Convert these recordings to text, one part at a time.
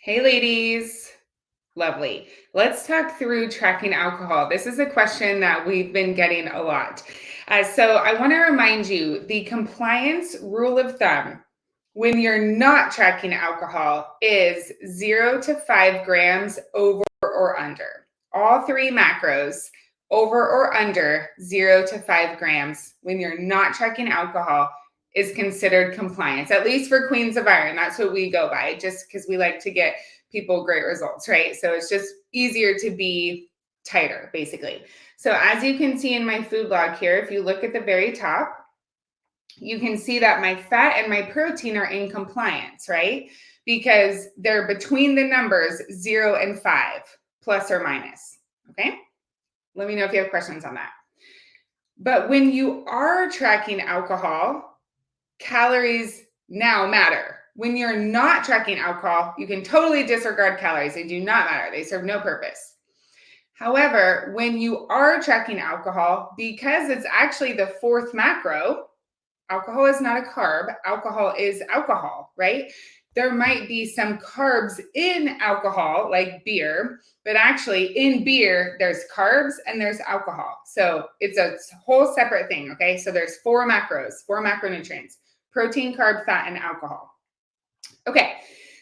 Hey, ladies. Lovely. Let's talk through tracking alcohol. This is a question that we've been getting a lot. So, I want to remind you the compliance rule of thumb when you're not tracking alcohol is 0 to 5 grams over or under. All three macros over or under 0 to 5 grams when you're not tracking alcohol is considered compliance, at least for Queens of Iron. That's what we go by, just because we like to get people great results, right? So it's just easier to be tighter, basically. So as you can see in my food log here, if you look at the very top, you can see that my fat and my protein are in compliance, right? Because they're between the numbers 0 and 5, plus or minus, okay? Let me know if you have questions on that. But when you are tracking alcohol, calories now matter. When you're not tracking alcohol, you can totally disregard calories. They do not matter. They serve no purpose. However, when you are tracking alcohol, because it's actually the fourth macro, alcohol is not a carb. Alcohol is alcohol, right? There might be some carbs in alcohol, like beer, but actually in beer, there's carbs and there's alcohol. So it's a whole separate thing, okay? So there's four macros, four macronutrients: protein, carb, fat, and alcohol. Okay,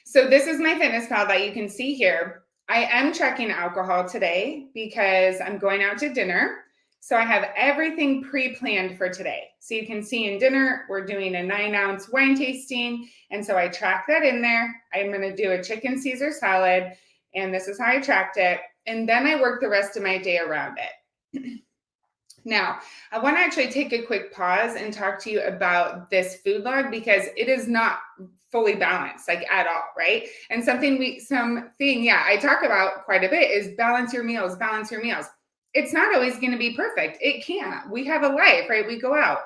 so this is my fitness pal that you can see here. I am tracking alcohol today because I'm going out to dinner. So I have everything pre-planned for today. So you can see in dinner, we're doing a 9-ounce wine tasting. And so I track that in there. I'm going to do a chicken Caesar salad. And this is how I tracked it. And then I work the rest of my day around it. Now, I want to actually take a quick pause and talk to you about this food log because it is not fully balanced, like at all, right? And something I talk about quite a bit is balance your meals, balance your meals. It's not always going to be perfect. It can't. We have a life, right? We go out.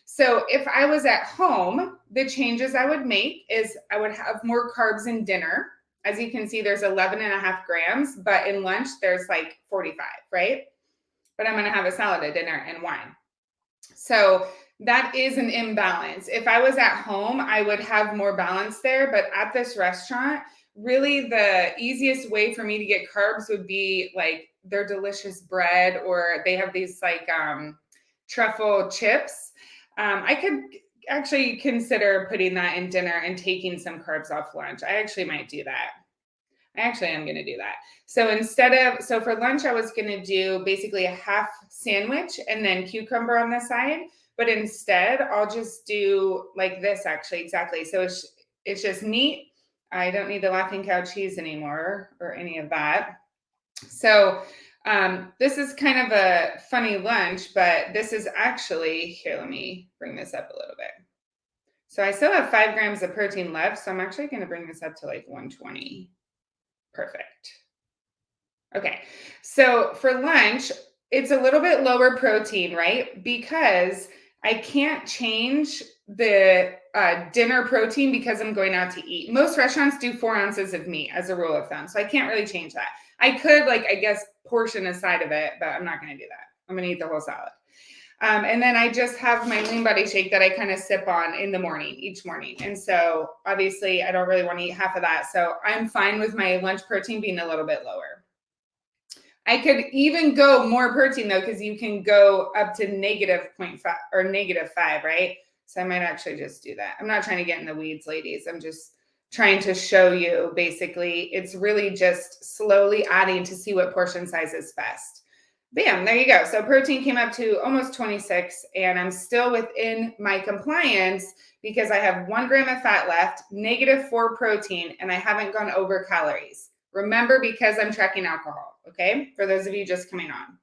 So if I was at home, the changes I would make is I would have more carbs in dinner. As you can see, there's 11.5 grams, but in lunch, there's like 45, right? But I'm going to have a salad at dinner and wine. So that is an imbalance. If I was at home, I would have more balance there. But at this restaurant, really the easiest way for me to get carbs would be like their delicious bread, or they have these like truffle chips. I could actually consider putting that in dinner and taking some carbs off lunch. I actually might do that. I actually am going to do that. So for lunch, I was going to do basically a half sandwich and then cucumber on the side. But instead, I'll just do like this actually, exactly. So it's just meat. I don't need the Laughing Cow cheese anymore or any of that. So this is kind of a funny lunch, but this is actually, here, let me bring this up a little bit. So I still have 5 grams of protein left. So I'm actually going to bring this up to like 120. Perfect. Okay, so for lunch, it's a little bit lower protein, right? Because I can't change the dinner protein because I'm going out to eat. Most restaurants do 4 ounces of meat as a rule of thumb, so I can't really change that. I could, I guess, portion a side of it, but I'm not going to do that. I'm going to eat the whole salad. And then I just have my Lean Body shake that I kind of sip on in the morning, each morning. And so obviously I don't really want to eat half of that. So I'm fine with my lunch protein being a little bit lower. I could even go more protein though, because you can go up to -0.5 or -5, right? So I might actually just do that. I'm not trying to get in the weeds, ladies. I'm just trying to show you basically it's really just slowly adding to see what portion size is best. Bam, there you go. So protein came up to almost 26, and I'm still within my compliance because I have 1 gram of fat left, -4 protein, and I haven't gone over calories. Remember, because I'm tracking alcohol, okay? For those of you just coming on.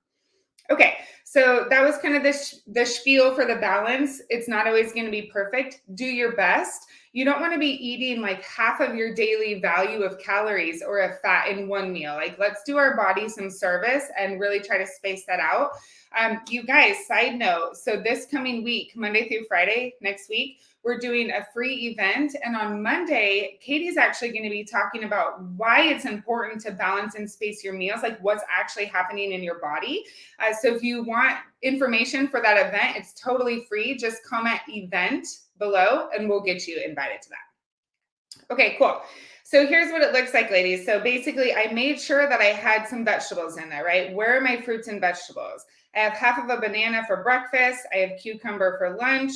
Okay, so that was kind of the spiel for the balance. It's not always going to be perfect. Do your best. You don't want to be eating like half of your daily value of calories or of fat in one meal. Like, let's do our body some service and really try to space that out. You guys, side note, so this coming week, Monday through Friday, next week, we're doing a free event. And on Monday, Katie's actually going to be talking about why it's important to balance and space your meals, like what's actually happening in your body. So if you want information for that event, it's totally free. Just comment event below and we'll get you invited to that. Okay, cool. So here's what it looks like, ladies. So basically, I made sure that I had some vegetables in there, right? Where are my fruits and vegetables? I have half of a banana for breakfast. I have cucumber for lunch,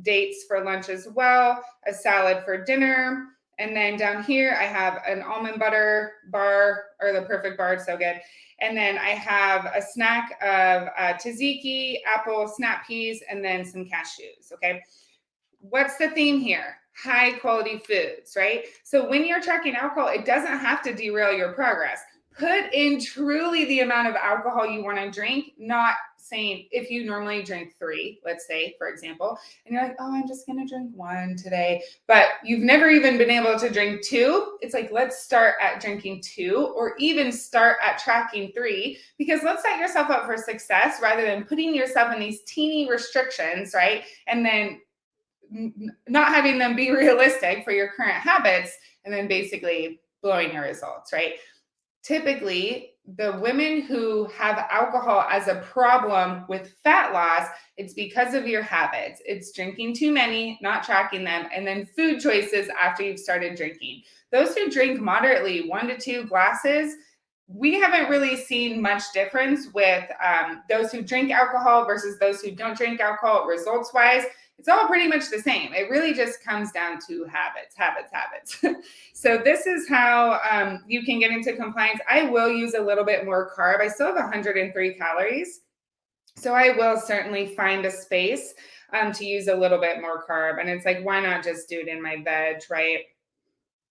dates for lunch as well, a salad for dinner. And then down here, I have an almond butter bar, or the perfect bar, it's so good. And then I have a snack of tzatziki, apple, snap peas, and then some cashews, okay? What's the theme here? High quality foods, right? So when you're tracking alcohol, it doesn't have to derail your progress. Put in truly the amount of alcohol you want to drink, not saying if you normally drink 3, let's say, for example, and you're like, oh, I'm just going to drink 1 today, but you've never even been able to drink 2. It's like, let's start at drinking 2 or even start at tracking 3, because let's set yourself up for success rather than putting yourself in these teeny restrictions, right? And then not having them be realistic for your current habits and then basically blowing your results, right? Typically, the women who have alcohol as a problem with fat loss, it's because of your habits. It's drinking too many, not tracking them, and then food choices after you've started drinking. Those who drink moderately, 1 to 2 glasses, we haven't really seen much difference with those who drink alcohol versus those who don't drink alcohol results wise. It's all pretty much the same. It really just comes down to habits, habits, habits. So this is how you can get into compliance. I will use a little bit more carb. I still have 103 calories. So I will certainly find a space to use a little bit more carb. And it's like, why not just do it in my veg, right?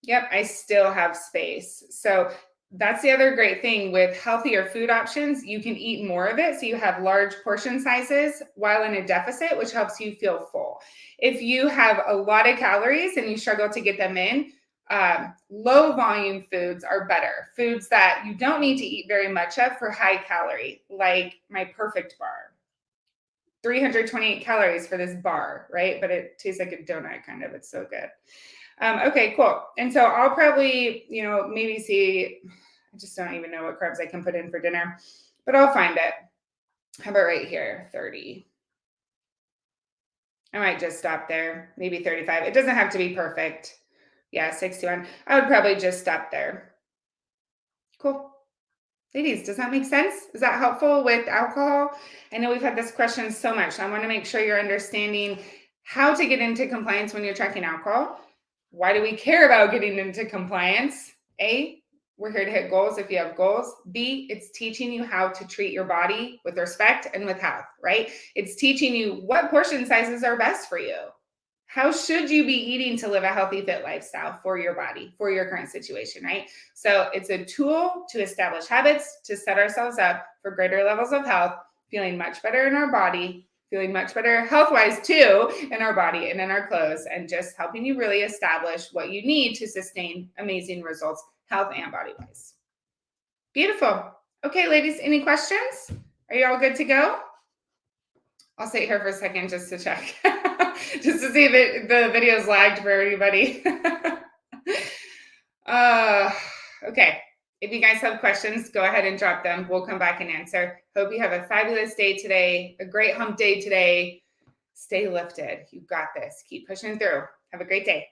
Yep, I still have space. So that's the other great thing with healthier food options. You can eat more of it. So you have large portion sizes while in a deficit, which helps you feel full. If you have a lot of calories and you struggle to get them in, low volume foods are better. Foods that you don't need to eat very much of for high calorie, like my perfect bar. 328 calories for this bar, right? But it tastes like a donut, kind of. It's so good. Okay, cool. And so I'll probably, maybe see, I just don't even know what carbs I can put in for dinner, but I'll find it. How about right here, 30? I might just stop there, maybe 35. It doesn't have to be perfect. Yeah, 61. I would probably just stop there. Cool. Ladies, does that make sense? Is that helpful with alcohol? I know we've had this question so much. So I want to make sure you're understanding how to get into compliance when you're tracking alcohol. Why do we care about getting into compliance? A, we're here to hit goals if you have goals. B, it's teaching you how to treat your body with respect and with health, right? It's teaching you what portion sizes are best for you. How should you be eating to live a healthy, fit lifestyle for your body, for your current situation, right? So it's a tool to establish habits, to set ourselves up for greater levels of health, feeling much better in our body, feeling much better health-wise too, in our body and in our clothes, and just helping you really establish what you need to sustain amazing results, health and body-wise. Beautiful. Okay, ladies, any questions? Are you all good to go? I'll sit here for a second just to check, just to see if the video's lagged for everybody. Okay. If you guys have questions, go ahead and drop them. We'll come back and answer. Hope you have a fabulous day today, a great hump day today. Stay lifted. You got this. Keep pushing through. Have a great day.